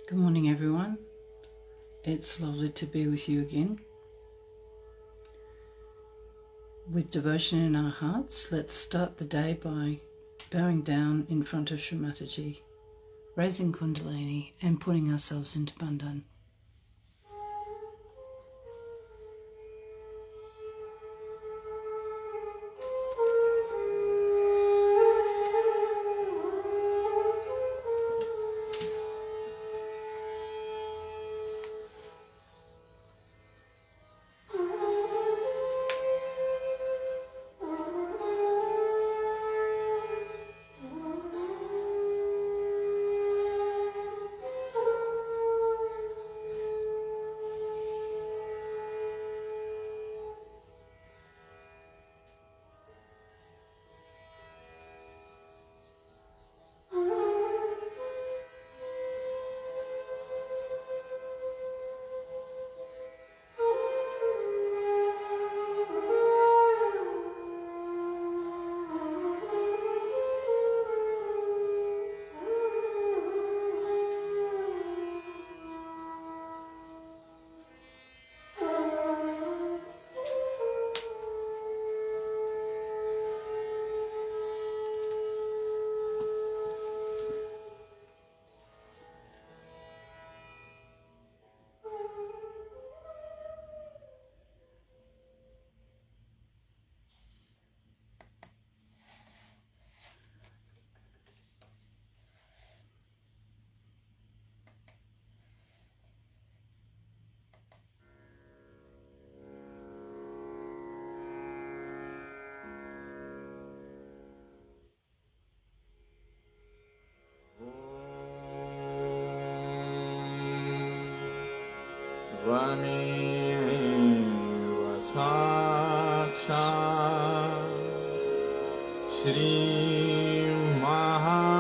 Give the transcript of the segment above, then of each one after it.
Good morning, everyone. It's lovely to be with you again. With devotion in our hearts, let's start the day by bowing down in front of Shri Mataji, raising Kundalini and putting ourselves into Bandhan. त्वमेव साक्षात् श्री महालक्ष्मी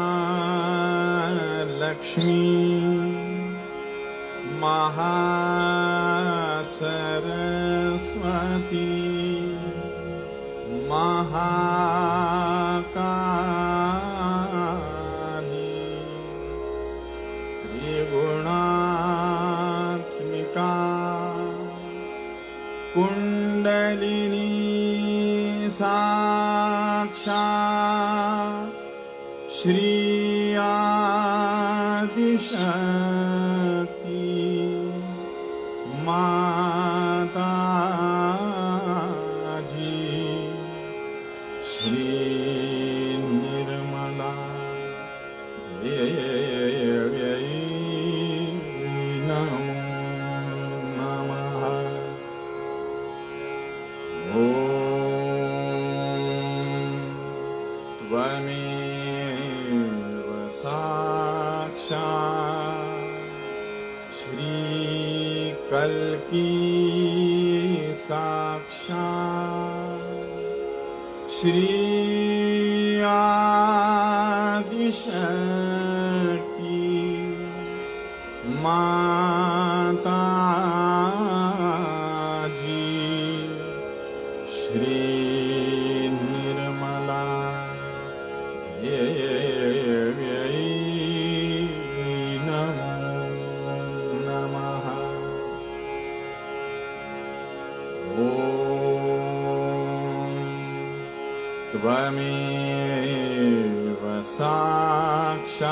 महासरस्वती महाकाली त्रिगुणात्मिका कुण्डलिनी साक्षात् श्री आदिशक्ति माताजी श्री निर्मला देव्यै नमो नमः। ॐ त्वमेव साक्षात् श्री कल्की साक्षात् श्री आदिशक्ति माताजी श्री निर्मला देव्यै नमो नमः। ॐ त्वमेव साक्षात्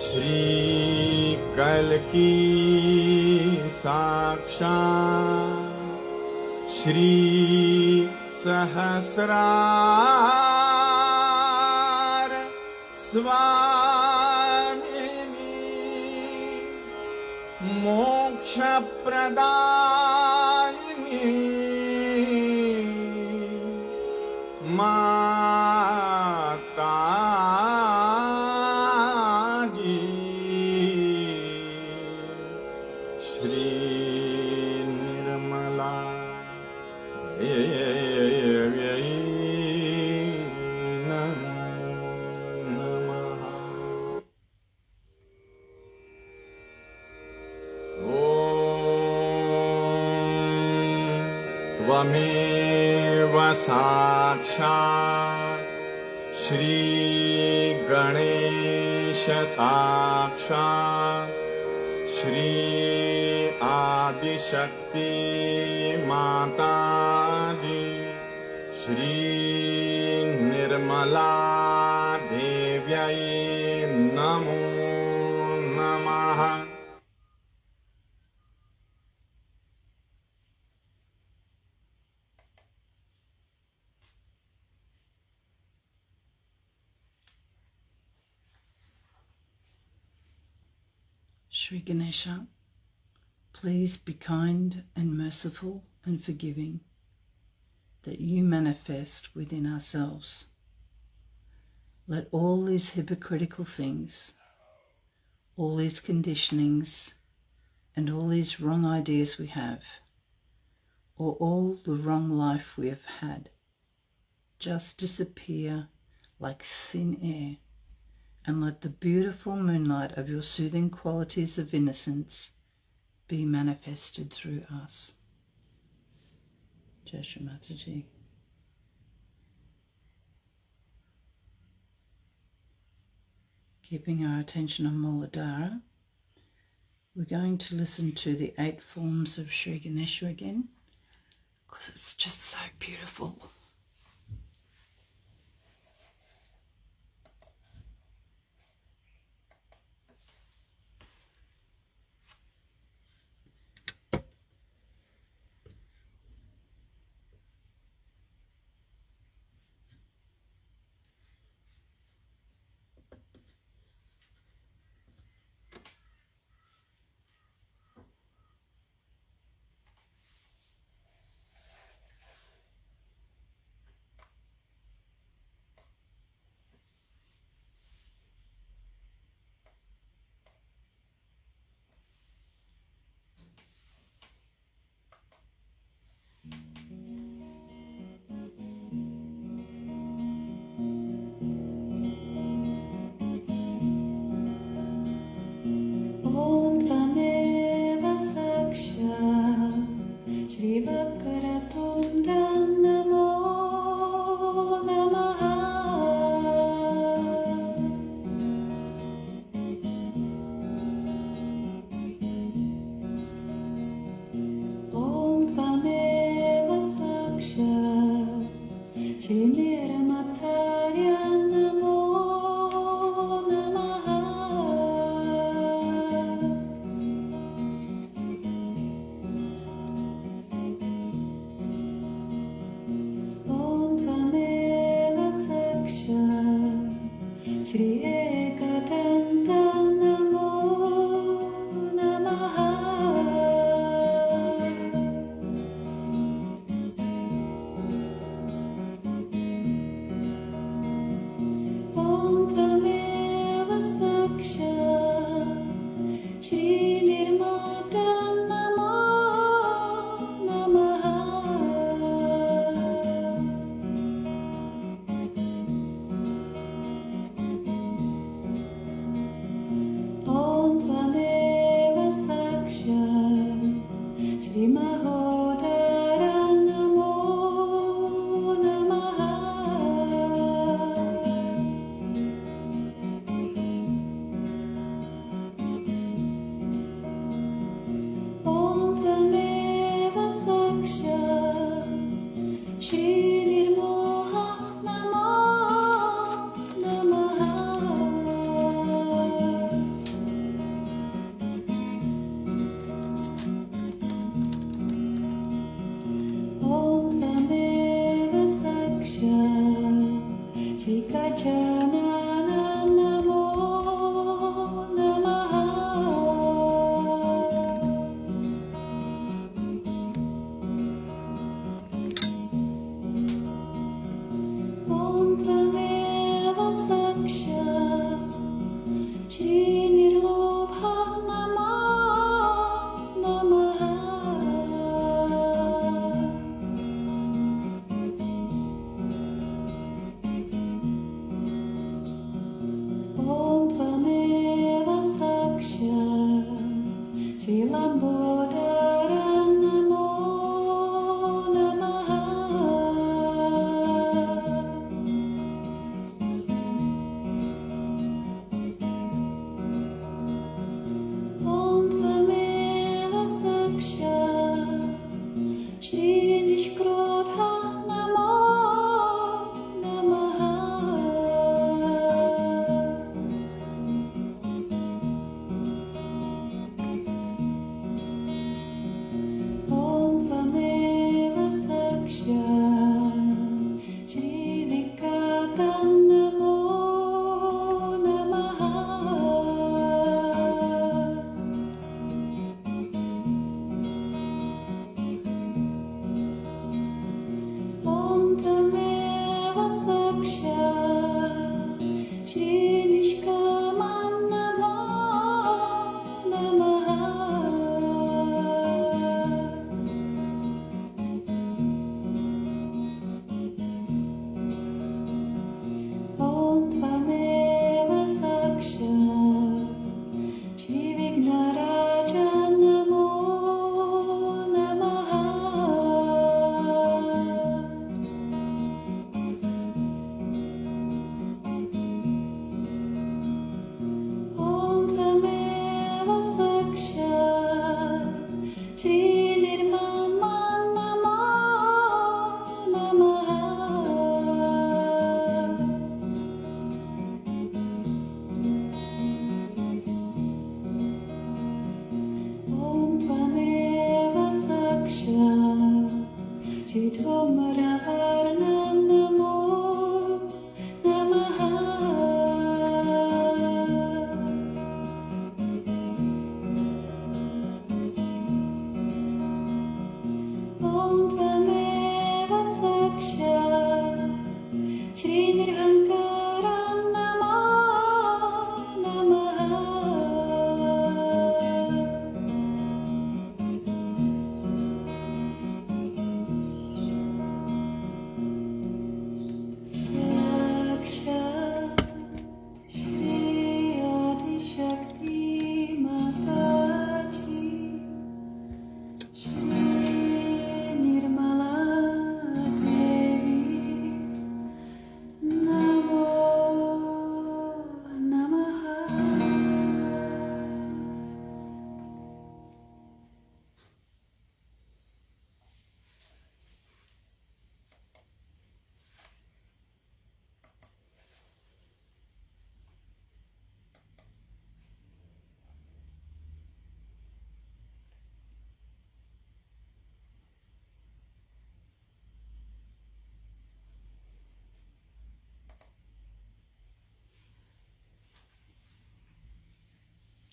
श्री कल्की साक्षात् श्री सहस्रार स्वामिनी मोक्षप्रदायिनी माताजी श्री निर्मला देव्यै नमो नमः। ॐ त्वमेव साक्षात् श्री गणेश साक्षात् श्री आदिशक्ति माताजी श्री निर्मला देव्यै नमो नमः। Shri Ganesha, please be kind and merciful and forgiving that you manifest within ourselves. Let all these hypocritical things, all these conditionings, and all these wrong ideas we have, or all the wrong life we have had, just disappear like thin air, and let the beautiful moonlight of your soothing qualities of innocence be manifested through us. Jai Shri Mataji. Keeping our attention on Muladhara, we're going to listen to the 8 forms of Shri Ganesha again, because it's just so beautiful.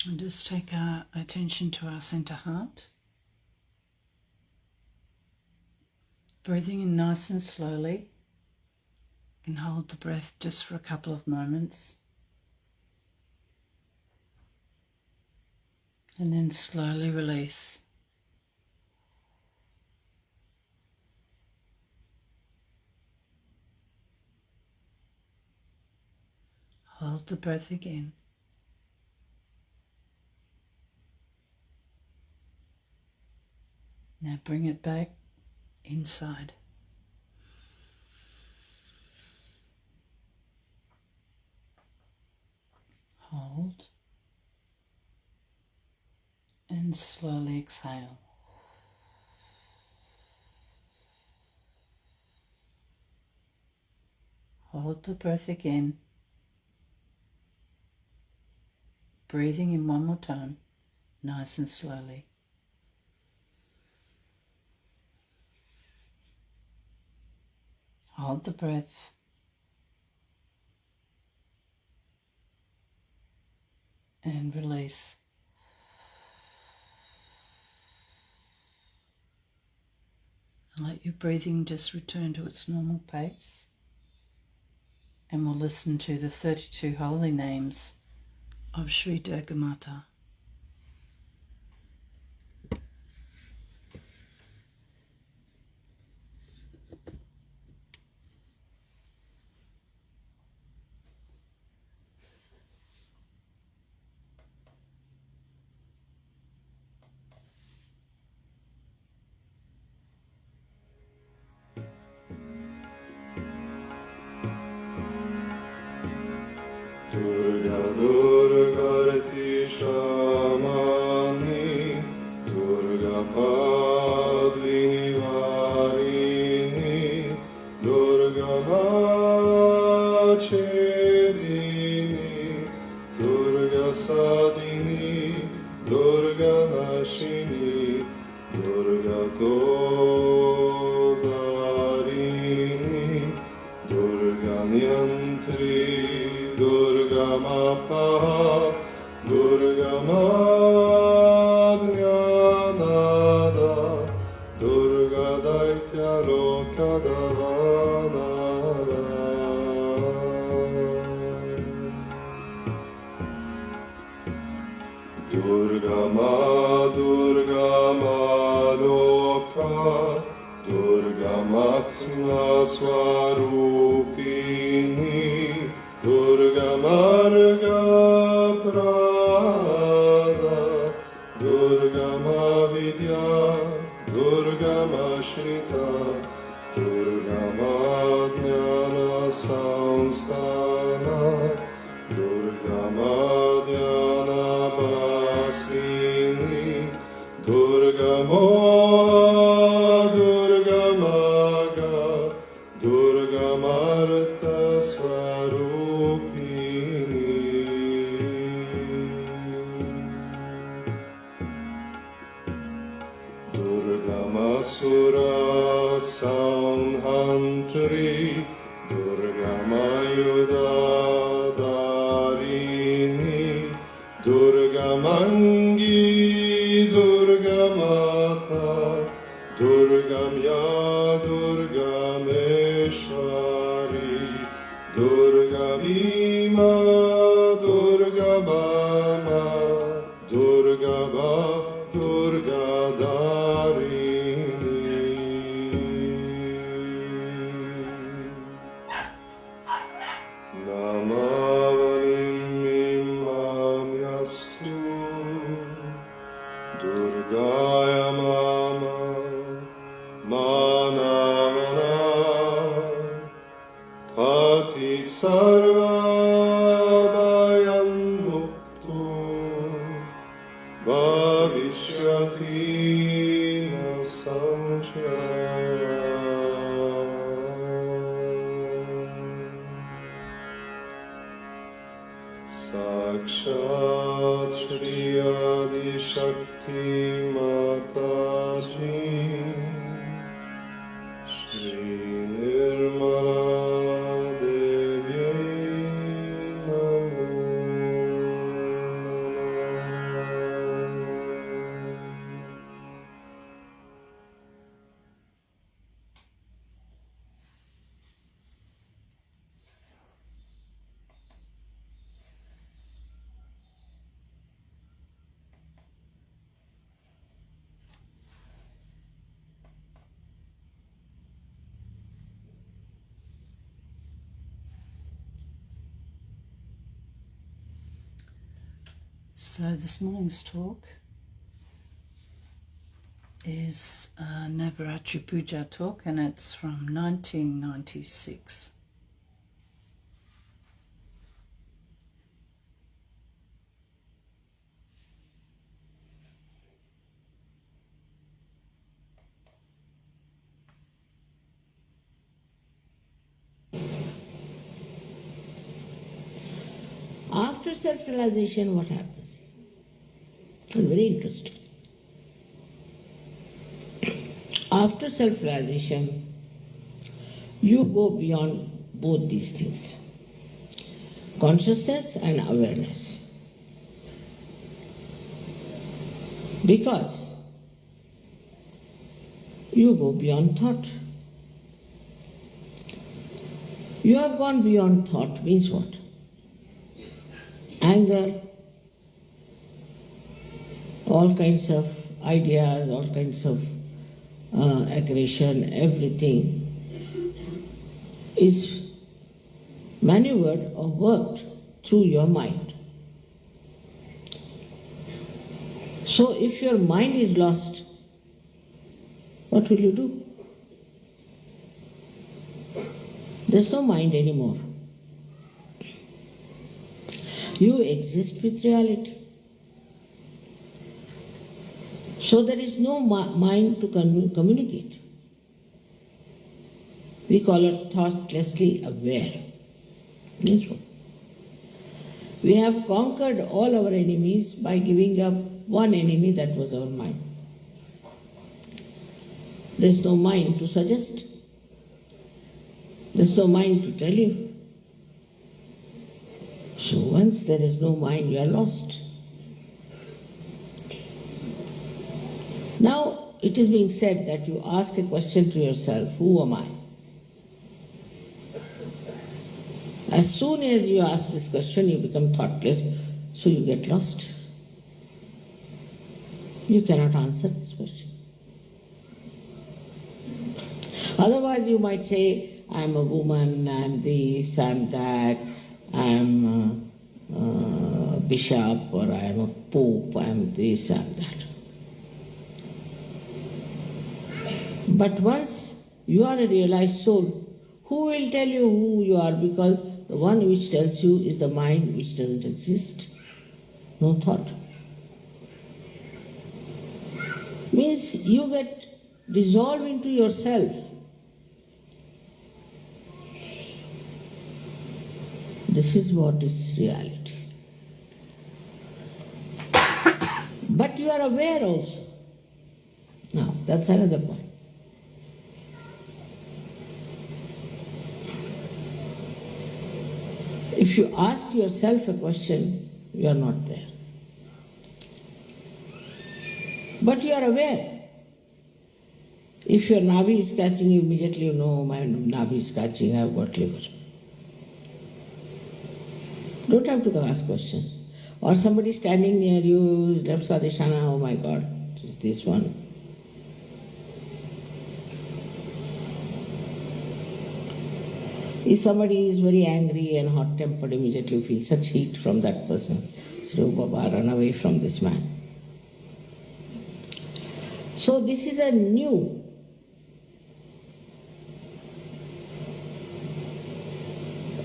And just take our attention to our center heart. Breathing in nice and slowly. You can hold the breath just for a couple of moments. And then slowly release. Hold the breath again. Now bring it back inside. Hold. And slowly exhale. Hold the breath again. Breathing in one more time, nice and slowly. Hold the breath. And release. And let your breathing just return to its normal pace. And we'll listen to the 32 holy names of Shri Mata. Durga Durgarti Shamani Durga Padvini Varini Durga Vachedini Durga Sadini Durga Nashini Durga Todarini Durga Nyantri Durga Mapa, Durga Madhyanada, Durga Daitya Lokadavana. Durga Ma Loka, Durga Matma Swarupini, Durga Marga Prada, Durga Ma Vidya, Durga Ma Shrita, Durga Ma Jnana Samsana, Durga Ma Dhyana Vasini, Durga Moha, Durga Maga, Durga Marta Swarupini. Durga Masura Samhantri, Durga Mayuda Darini, Durga Mangi, Durga Mata, Durga Mya, Durga Meshwari, Durga Bhima, Durga Bama, Durga Ba, Durga Darini. Namavanim Imam Yastu Durgaya Mama Mana Mana Patit Sarva Bhayan Muktu Bhavishyati Na Samshaya. Sakshat Shri Adi Shakti Mataji Shri Nirmala Devi Namo Namo So this morning's talk is a Navaratri Puja talk, and it's from 1996. After self-realization, what happens? It's very interesting. After self-realization, you go beyond both these things, consciousness and awareness. Because you go beyond thought. You have gone beyond thought means what? Anger, all kinds of ideas, all kinds of aggression, everything is maneuvered or worked through your mind. So if your mind is lost, what will you do? There's no mind anymore. You exist with reality. So there is no mind to communicate. We call it thoughtlessly aware. That's what. We have conquered all our enemies by giving up one enemy, that was our mind. There's no mind to suggest. There's no mind to tell you. So once there is no mind, you are lost. Now it is being said that you ask a question to yourself, who am I? As soon as you ask this question, you become thoughtless, so you get lost. You cannot answer this question. Otherwise you might say, I am a woman, I am this, I am that, I am a bishop, or I am a pope, I am this, I am that. But once you are a realized soul, who will tell you who you are? Because the one which tells you is the mind which doesn't exist. No thought. Means you get dissolved into yourself. This is what is reality. But you are aware also. Now, that's another point. If you ask yourself a question, you are not there. But you are aware. If your navi is catching, you immediately know, my navi is catching, I have got liver. Don't have to ask questions. Or somebody standing near you, left Swadhisthana, oh my God, it's this one. If somebody is very angry and hot-tempered, immediately you feel such heat from that person. So, Baba, run away from this man. So this is a new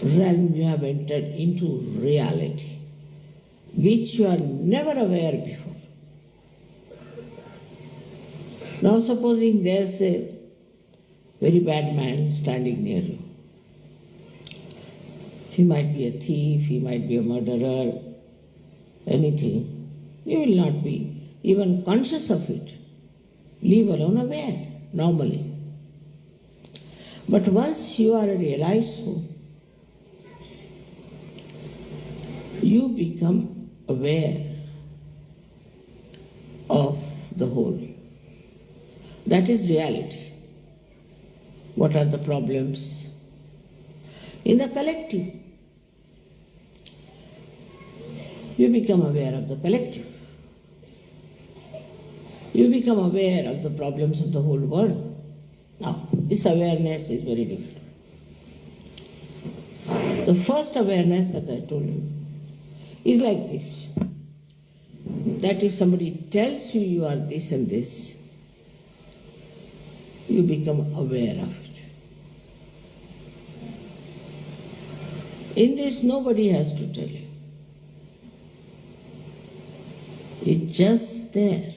realm you have entered into, reality, which you are never aware before. Now supposing there's a very bad man standing near you. He might be a thief, he might be a murderer, anything. You will not be even conscious of it, leave alone aware, normally. But once you are a realized soul, you become aware of the whole. That is reality. What are the problems? In the collective, you become aware of the collective. You become aware of the problems of the whole world. Now, this awareness is very different. The first awareness, as I told you, is like this. that if somebody tells you you are this and this, you become aware of it. In this, nobody has to tell you. It's just there.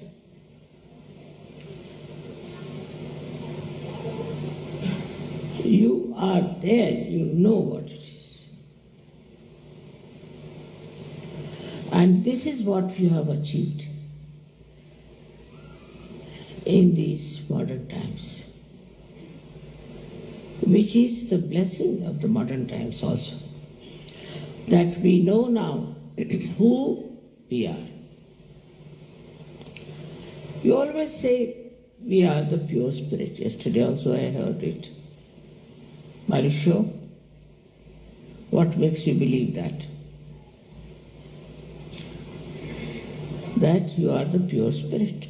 You are there, you know what it is. And this is what you have achieved in these modern times, which is the blessing of the modern times also, that we know now who we are. You always say we are the pure spirit. Yesterday also I heard it. Are you sure? What makes you believe that? That you are the pure spirit.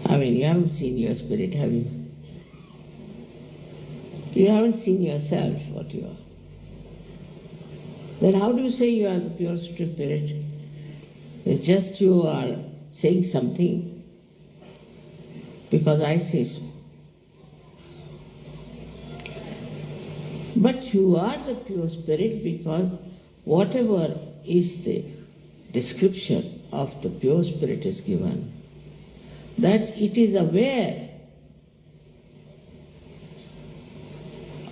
I mean, you haven't seen your spirit, have you? You haven't seen yourself, what you are. Then how do you say you are the pure spirit? It's just you are saying something because I say so. But you are the pure spirit because whatever is the description of the pure spirit is given, that it is aware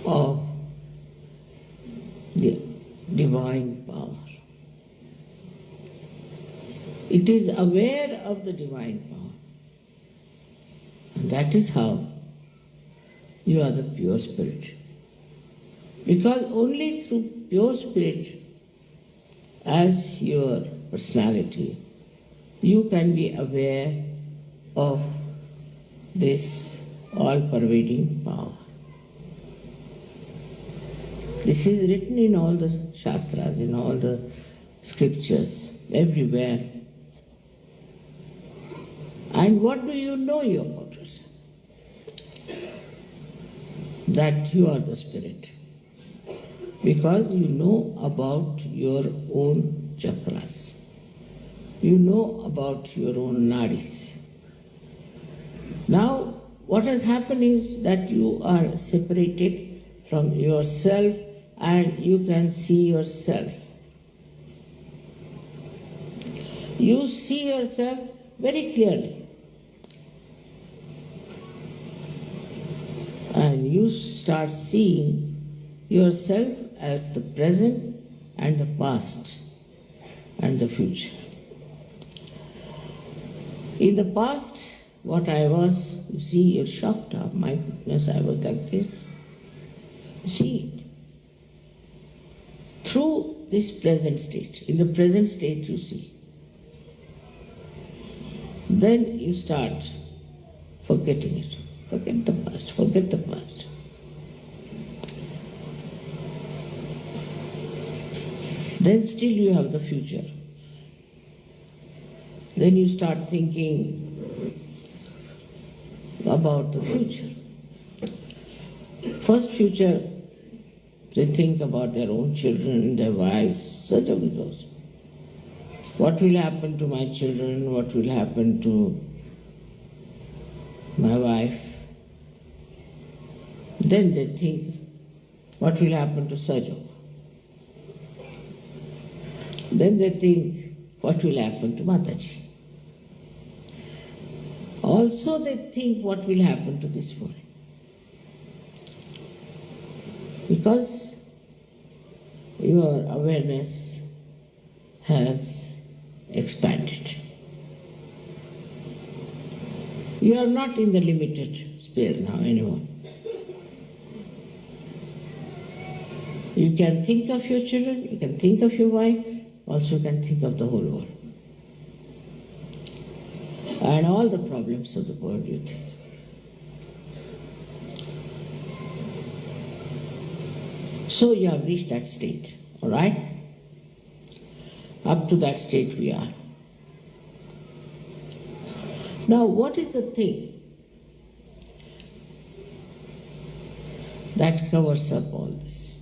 of the divine power. It is aware of the divine power. And that is how you are the pure spirit. Because only through pure spirit as your personality, you can be aware of this all-pervading power. This is written in all the Shastras, in all the scriptures, everywhere. And what do you know about yourself? That you are the spirit. Because you know about your own chakras. You know about your own nadis. Now, what has happened is that you are separated from yourself and you can see yourself. You see yourself very clearly. And you start seeing yourself as the present and the past and the future. In the past, what I was, you see, you're shocked. Oh, my goodness, I was like this. You see it. Through this present state, in the present state you see. Then you start forgetting it. Forget the past, forget the past. Then still you have the future. Then you start thinking about the future. First future, they think about their own children, their wives, such of those. What will happen to my children? What will happen to my wife? Then they think, what will happen to Sahaja? Then they think, what will happen to Mataji? Also they think, what will happen to this boy? Because your awareness has expanded. You are not in the limited sphere now anymore. You can think of your children, you can think of your wife, also you can think of the whole world. And all the problems of the world you think. So you have reached that state, all right? Up to that state we are. Now what is the thing that covers up all this?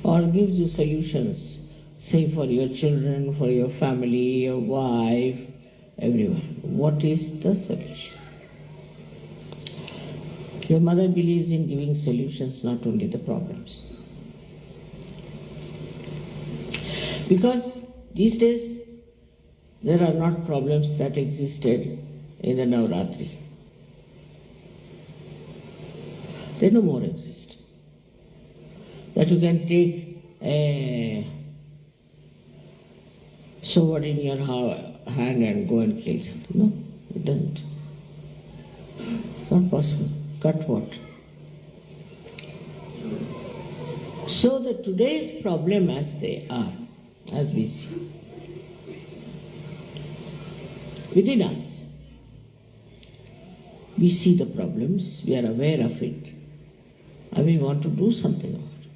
Or gives you solutions say for your children, for your family, your wife, everyone. What is the solution? Your mother believes in giving solutions, not only the problems. Because these days there are not problems that existed in the Navratri. They no more exist. That you can take a sword in your hand and go and kill something. No, it doesn't. Not possible. Cut what? So the today's problem as they are, as we see, within us, we see the problems, we are aware of it, and we want to do something about it.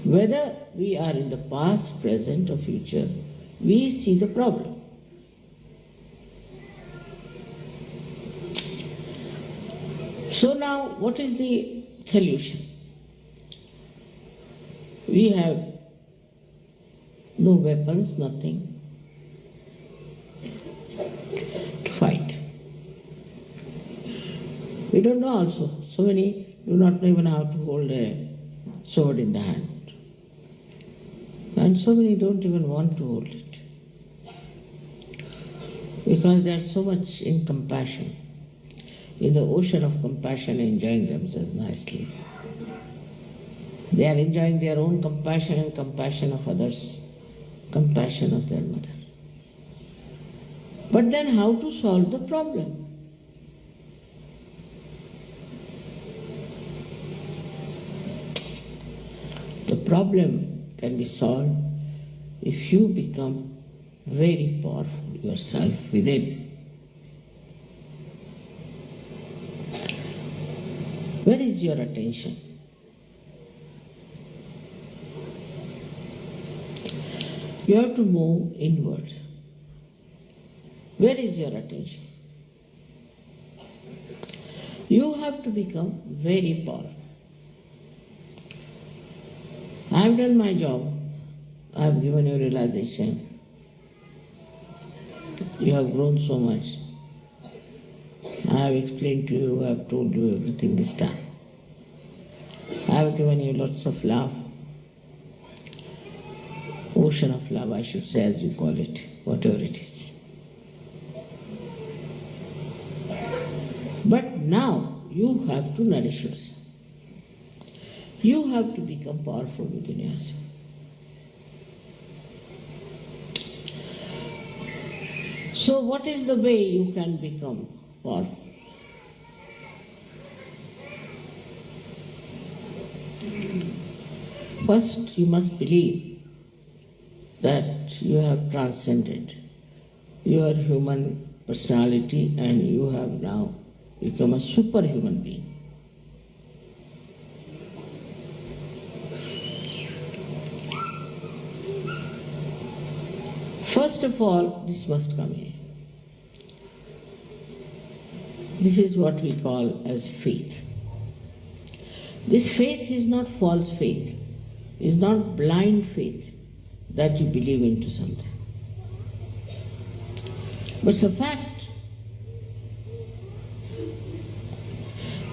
Whether we are in the past, present, or future, we see the problem. So now, what is the solution? We have no weapons, nothing to fight. We don't know also. So many do not know even how to hold a sword in the hand. And so many don't even want to hold it. Because they are so much in compassion, in the ocean of compassion, enjoying themselves nicely. They are enjoying their own compassion and compassion of others, compassion of their mother. But then how to solve the problem? The problem can be solved if you become very powerful yourself within. Where is your attention? You have to move inward. Where is your attention? You have to become very powerful. I have done my job. I have given you realization. You have grown so much. I have explained to you, I have told you everything this time. I have given you lots of love. Ocean of love, I should say, as you call it, whatever it is. But now you have to nourish yourself. You have to become powerful within yourself. So what is the way you can become powerful? First, you must believe that you have transcended your human personality and you have now become a superhuman being. First of all, this must come in. This is what we call as faith. This faith is not false faith, is not blind faith that you believe into something. But it's a fact.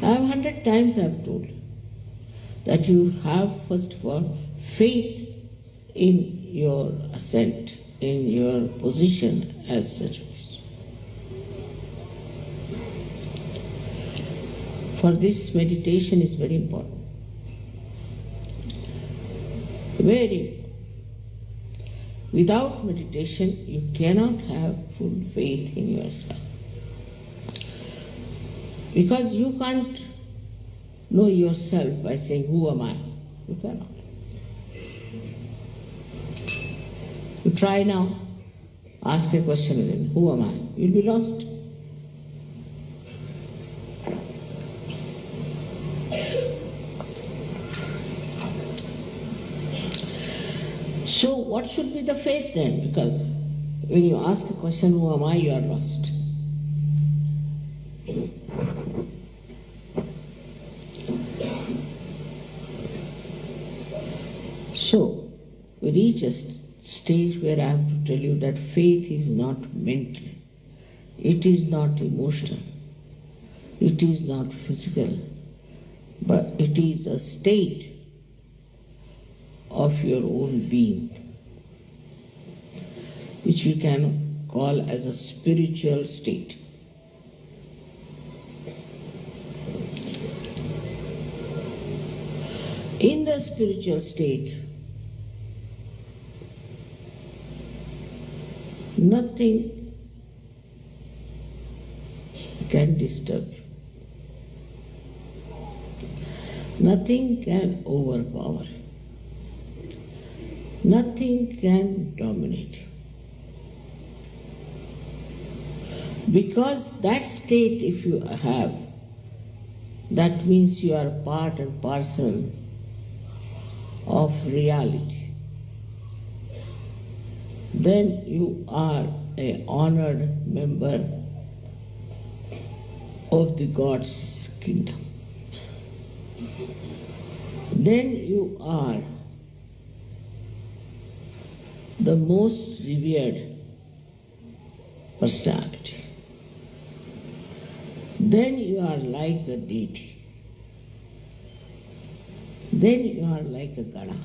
I have 100 times I have told that you have first of all faith in your ascent, in your position as such. For this, meditation is very important. Very. Without meditation, you cannot have full faith in yourself. Because you can't know yourself by saying, who am I? You cannot. You try now, ask a question again, who am I? You'll be lost. So what should be the faith then? Because when you ask a question, who am I, you are lost. So we reach a stage where I have to tell you that faith is not mental, it is not emotional, it is not physical, but it is a state of your own being, which we can call as a spiritual state. In the spiritual state, nothing can disturb you. Nothing can overpower you. Nothing can dominate you. Because that state, if you have, that means you are part and parcel of reality. Then you are an honored member of the God's kingdom. Then you are the most revered personality. Then you are like a deity. Then you are like a Gana.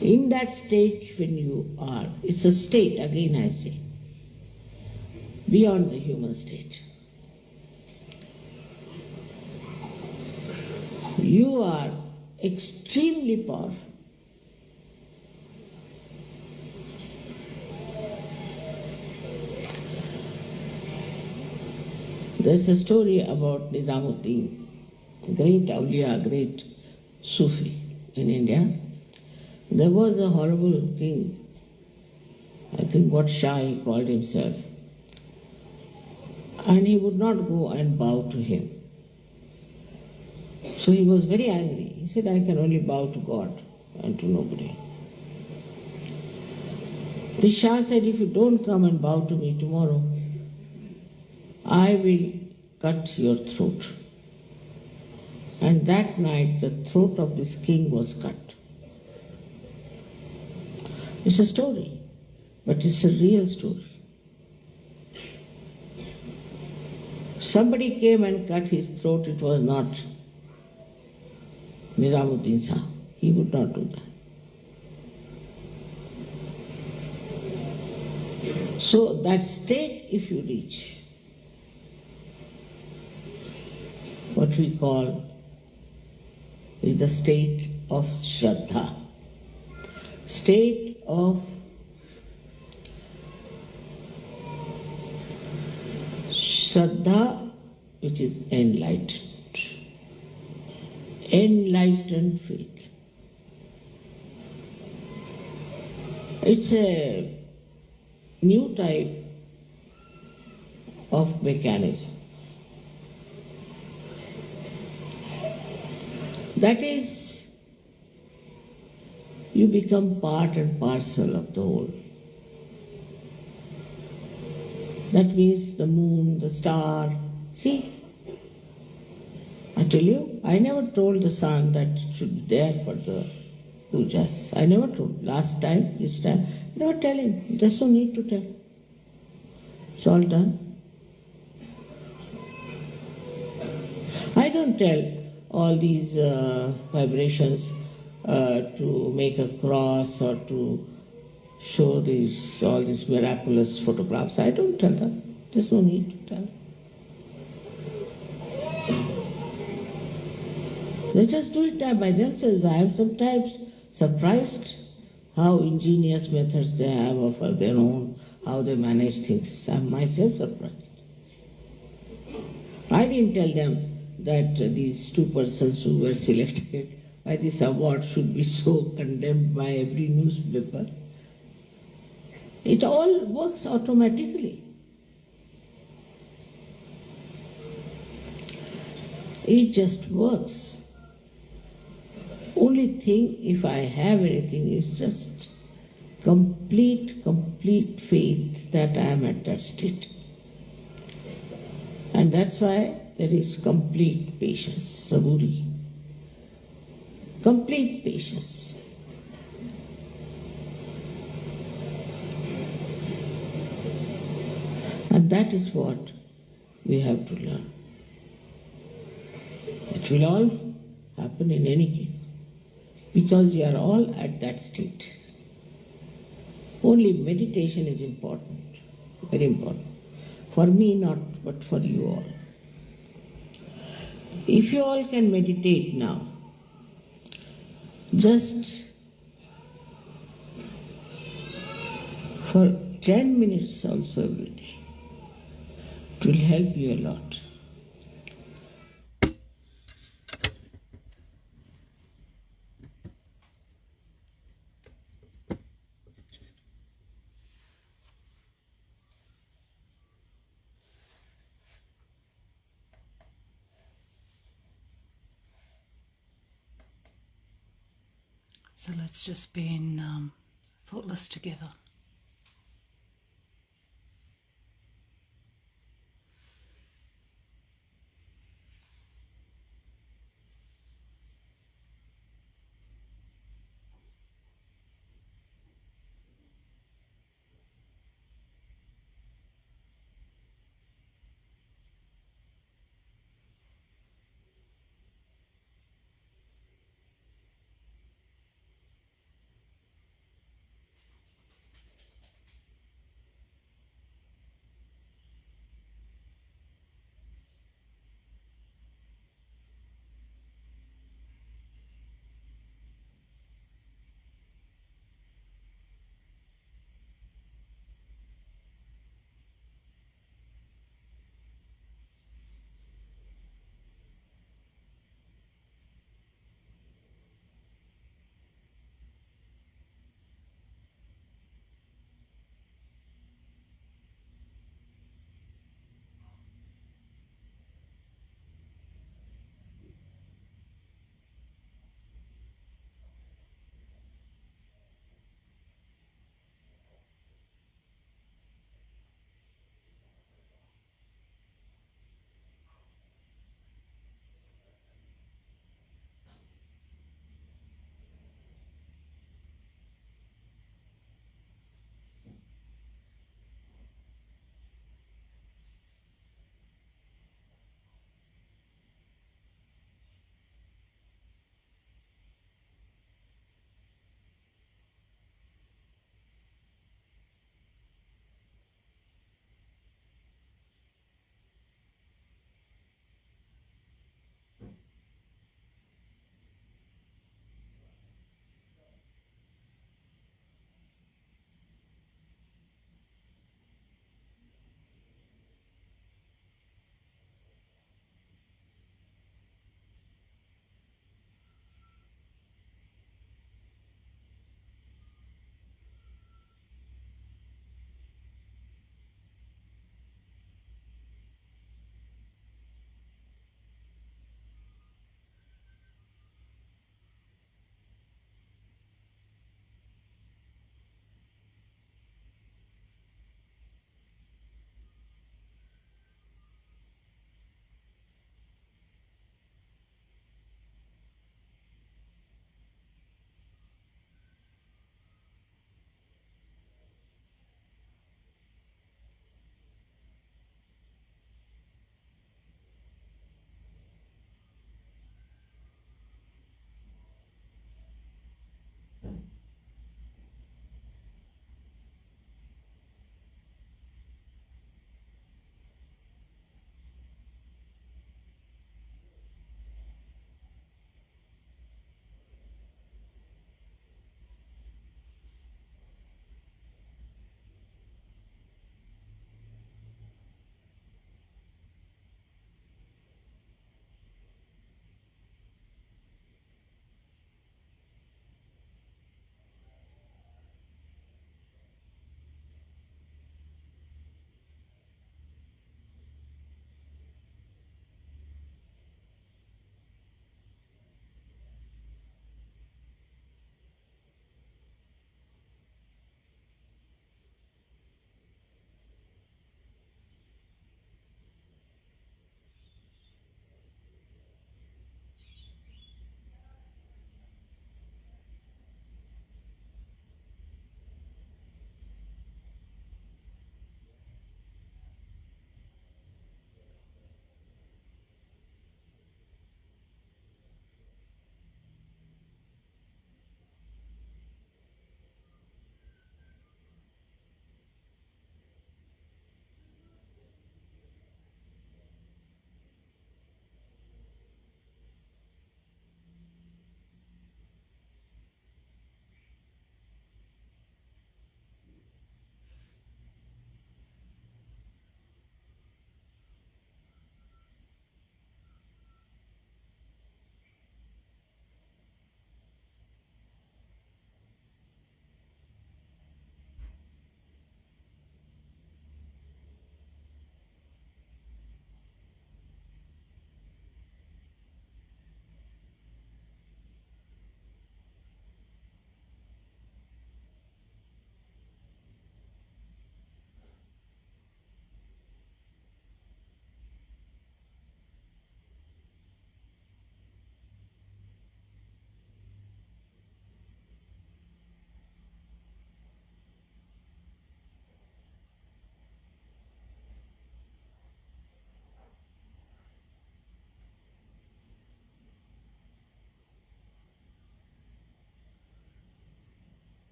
In that state when you are, it's a state, again I say, beyond the human state. You are extremely powerful. There's a story about Nizamuddin, great awliya, great Sufi in India. There was a horrible king, I think what Shah he called himself, and he would not go and bow to him. So he was very angry. He said, I can only bow to God and to nobody. The Shah said, if you don't come and bow to me tomorrow, I will cut your throat. And that night the throat of this king was cut. It's a story, but it's a real story. Somebody came and cut his throat, it was not Nizamuddin Shah. He would not do that. So that state, if you reach, what we call is the state of Shraddha, state of Shraddha, which is enlightened. Enlightened faith. It's a new type of mechanism. That is, you become part and parcel of the whole. That means the moon, the star. See, I tell you, I never told the sun that it should be there for the pujas. I never told. Last time, this time, I never tell him. There's no need to tell. It's all done. I don't tell all these vibrations to make a cross or to show all these miraculous photographs. I don't tell them. There's no need to tell. They just do it by themselves. I have sometimes surprised how ingenious methods they have of their own, how they manage things. I'm myself surprised. I didn't tell them that these two persons who were selected by this award should be so condemned by every newspaper. It all works automatically. It just works. Only thing, if I have anything, is just complete faith that I am at that state. And that's why there is complete patience, saburi. complete patience. And that is what we have to learn. It will all happen in any case, because we are all at that state. Only meditation is important, very important. For me not, but for you all. If you all can meditate now, just for 10 minutes also every day, it will help you a lot. So let's just be in thoughtless together.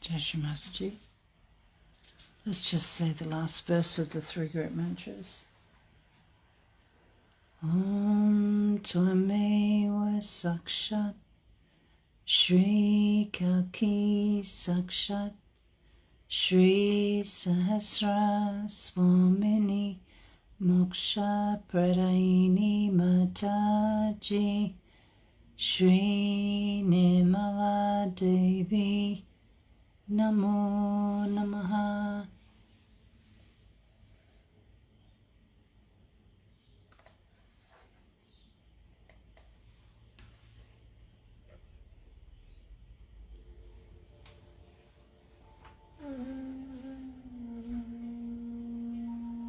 Jai Shri Mataji. Let's just say the last verse of the three great mantras. Om Tvameva Sakshat Shri Kalki Sakshat Shri Sahasra Swamini Moksha Pradayini Mataji Shri Nirmala Devi Namo Namaha.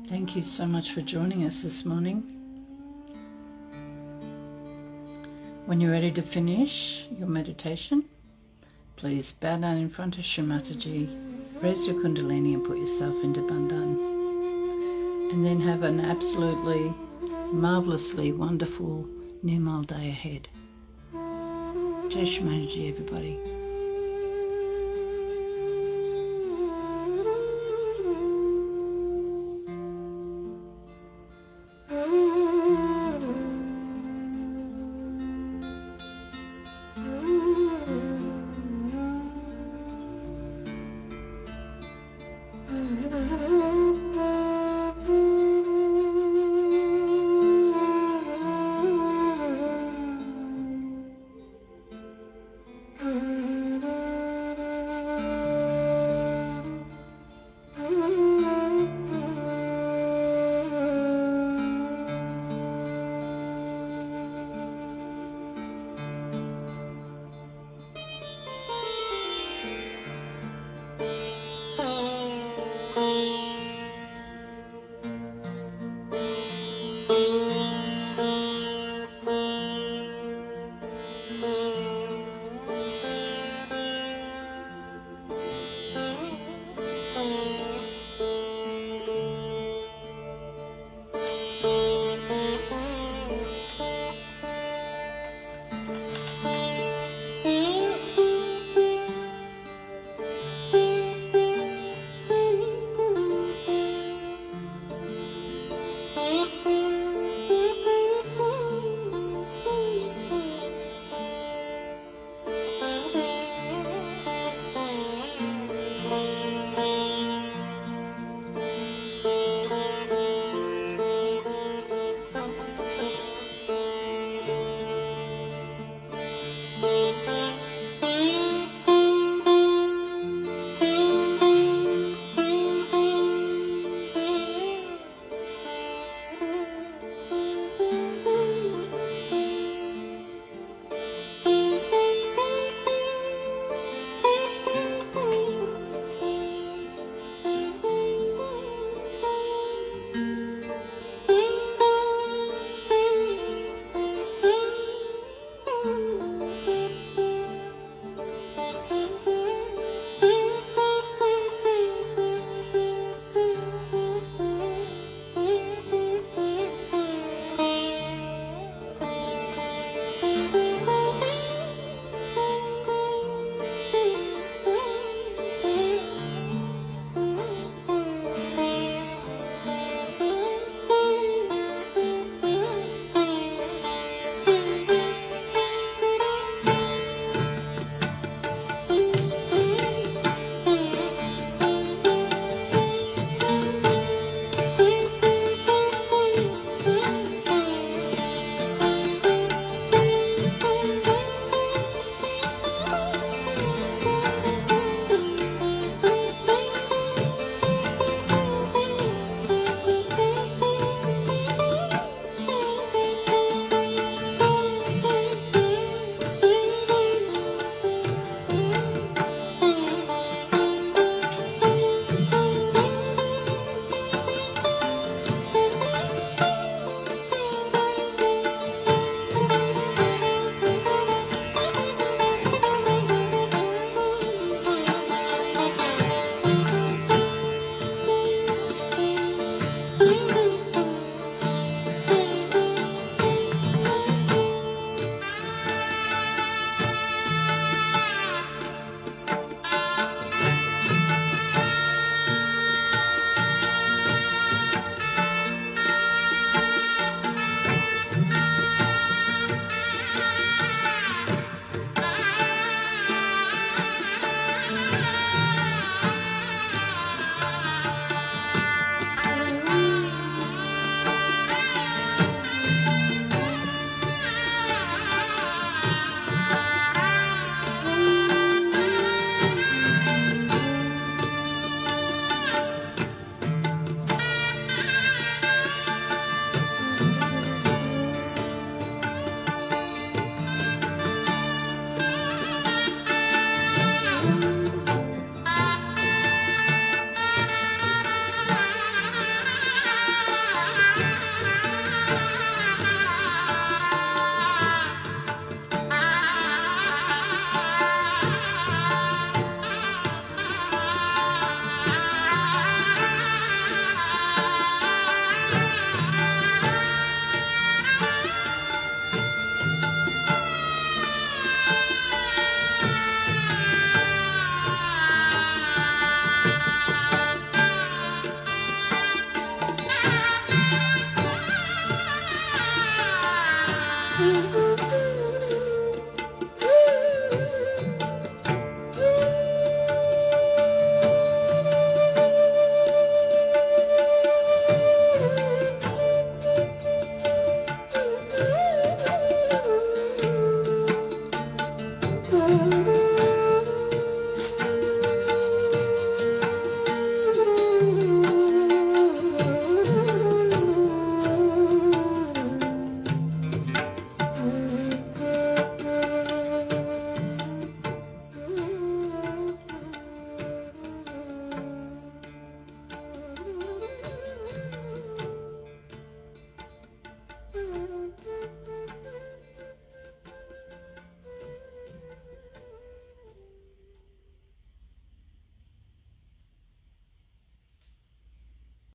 Thank you so much for joining us this morning. When you're ready to finish your meditation, please bow down in front of Shri Mataji, raise your Kundalini and put yourself into Bandhan. And then have an absolutely marvellously wonderful Nirmal day ahead. Jai Shri Mataji, everybody.